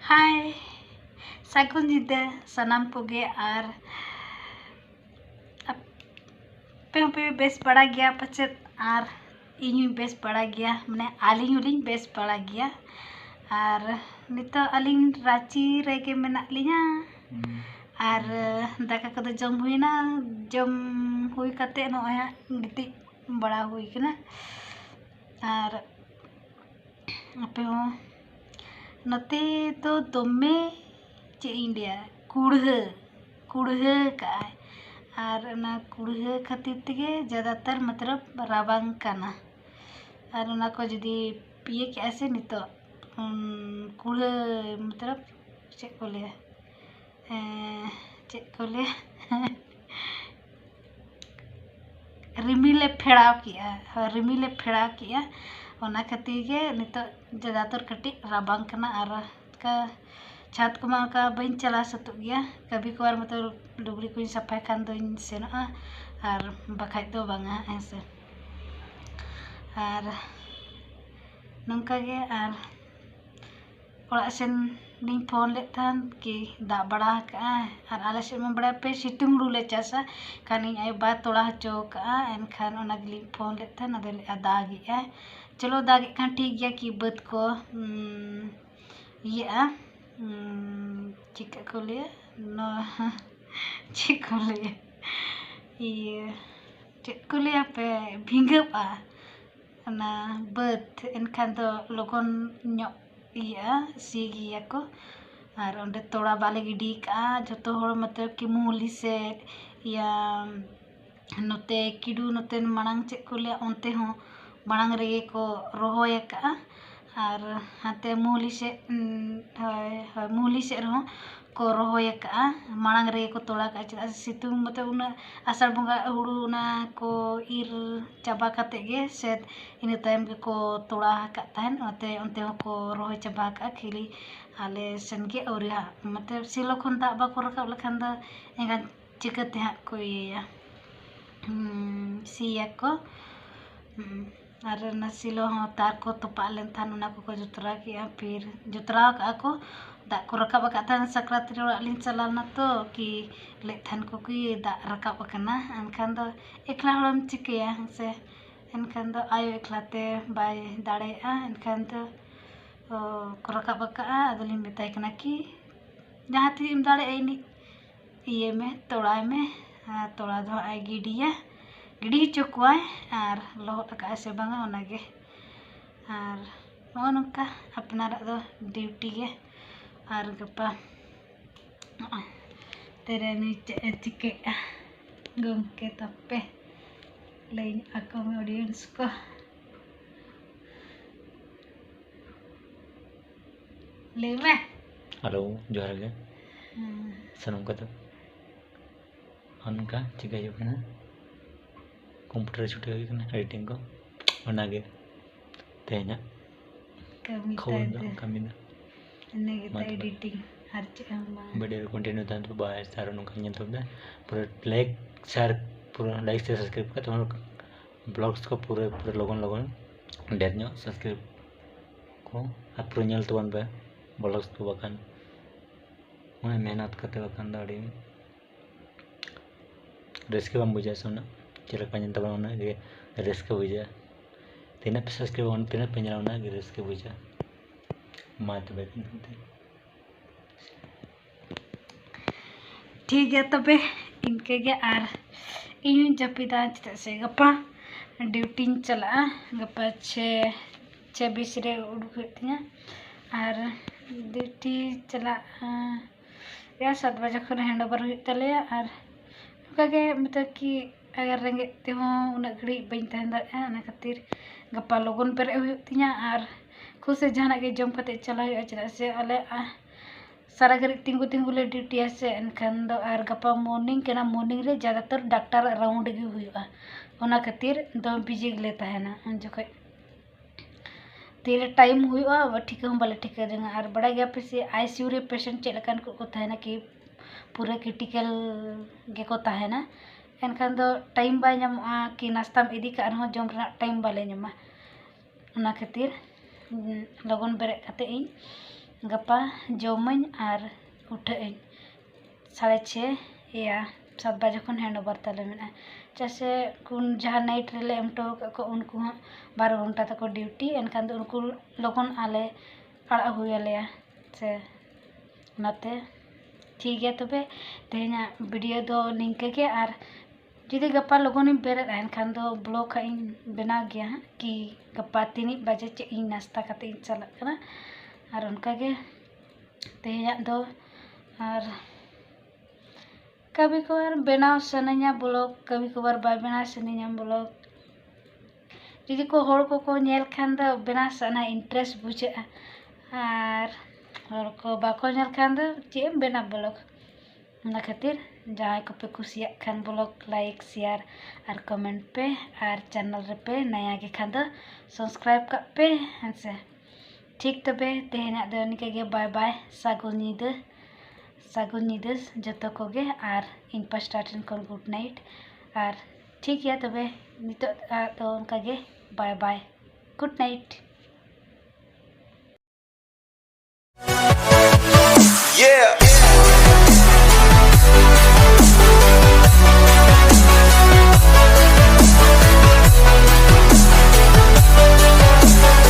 Hai, Sagun Nyida sanam koge ar ape bes bada gaya pacet ar inyu bes bada gaya mane aling uling bes bada gaya ar nito aling raci rege menak linya ar daka kodo jom huina jom hui kate no ya ngiti bada hui kena ar ape ho note to dome चे India कुड़ह का और ना कुड़ह खातिर तेगे ज़्यादातर मतलब राबांग काना और ना को जदी पिए के ऐसे नहीं तो कुड़ह मतलब चेक को ले रिमिले फेड़ाव किया ओना खातिर के नितो ज़्यादातर कटी राबांग काना और का छात को मां का बन चला सतु गया कभी कभार मतलब लुगड़ी को सफाई खान दो सेनोआ और बखाय दो बांगा ऐसे और नंका के और सेन नी फोन लेथान कि दा बड़ा का और आले से में बड़ा पे सितुंग रुले चासा कानी आई बात तोड़ा हचो का एनखान ओना गली फोन लेथान अदले दागी है चलो दागी खान ठीक गया कि बद को ये चिका को लिए no चिको लिए ये चिको लिए पे भिंगप ना बद एनखान तो लोगन न्यो iya si giya ko ar onde toड़ा बाले गिडी का जतो हर मतलब कि मुली से या नोते किडू नोते मांग चे को ले ओनते हो मांग रेगे को रोहोय का और हाते मुली से रहो को रोहोय का मांग रेगे को तोड़ा का चला सितुंग मतलब उन आषाढ़ बंगा हुड़ू ना को इर चाबा काते गे से इन टाइम के को तोड़ा का तहन ओते को रोहोय चाबा का खिली आले सन के और मतलब सिलो खन दा बा को रखा लखन दा एगा चिकते हा को ये सिया को और नसीलो हो तार को तो पालन थान उना को जुतरा किया फिर जुतरा का को दा को रखा बका थान सकरात रे अलिन चलाना तो कि ले थान को की दा रखा बकना अनखान दो एकला हरम चिकिया से अनखान दो आयो एकलाते बाय दाड़े अनखान दो को रखा बका अदलिन बताय कना कि जहां तीम दाड़े एनी ये में तोड़ा में तोड़ा दो आई गिडी चुकवाय और लोहट का से बांगा ओनागे और नोनका अपनार दो ड्यूटी गे और गपा तेरे नीचे चिके गमके तपे लाइन ako ऑडियंस को ले में हेलो जोहार गे सनम का तो अनका चिका जो कना कंप्यूटर छुट्टी हुई कना एडिटिंग को ओनागे तेना कमी दा एडिटिंग हर वीडियो कंटिन्यू था तो बाहर सारो नुका तो पूरा लाइक शेयर पूरा लाइक से सब्सक्राइब कर तो ब्लॉग्स को पूरे लोगन ढेर नो सब्सक्राइब को आप पूरा नेल तो पे ब्लॉग्स को बकान मैं मेहनत करते बकान दाड़ी रिस्क बम बुझा सोना चलक पाइन तब ना गे रिस्क बुझा तीना पे सब्सक्राइब तीना पे ना गे रिस्क बुझा मात बेकन ठीक है तबे इनके गे आर इन जपिदा चता से गपा ड्यूटी चला गपा 6:20 रे उड़ुक तिया और ड्यूटी चला या 7 बजे खन हैंड ओवर हुई तले और कागे मतलब कि अगर रेंगे ते हो उना घड़ी बइन तहन दा ना खातिर गपा लोगन पर हुई तिया और खुद से जहाना के जम कते चला हुई चला से अले सारा घड़ी तिंगु ले ड्यूटी से एनखान दो और गपा मॉर्निंग के ना मॉर्निंग रे ज़्यादातर डॉक्टर राउंड गे हुआ ओना खातिर दो बिजी ले तहना उन जखे तीरे टाइम हुआ ठीक हम बाले ठीक जंगा और बड़ा गया पे से आईसीयू रे पेशेंट चलकान को तहना कि पूरा क्रिटिकल गे को तहना एनखान दो टाइम बाय नामा कि नाश्ता में इदी का जम टाइम बाले नामा ओना खातिर लगन बेरे कते इन गप्पा जमाኝ और उठाई 6:30 या 7 बजे खन हैंडओवर ताले में जैसे जहाँ नाइट रेले एमटो को उनको 12 घंटा तक ड्यूटी एनखान दो उनको लगन आले अड़ा हुए से नाते ठीक है तबे तेना वीडियो दो निंके के और जुदी गप्पा लगन बेरद एनखान दो ब्लॉग इन बना गया कि गप्पा 3 बजे चे इन नाश्ता करते इन चला कना और उनका के तेना दो और कभी कभार बनाव सनाया ब्लॉग कभी कभार बाय बना सनाया ब्लॉग जुदी को होड़ को नेल खान दो बना सना इंटरेस्ट बुझे और होड़ को बाको नेल खान दो चे बना ब्लॉग ना खातिर जहाँ को पे कुसिया खान ब्लॉग लाइक शेयर और कमेंट पे और चैनल पे नया के खान दो सब्सक्राइब कर पे हंसे ठीक तबे तेना दो निके गे बाय बाय सागुन नीदस जतो को गे और इन पास्टाटन को गुड नाइट और ठीक है तबे नितो तो उनका गे bye bye good night Yeah.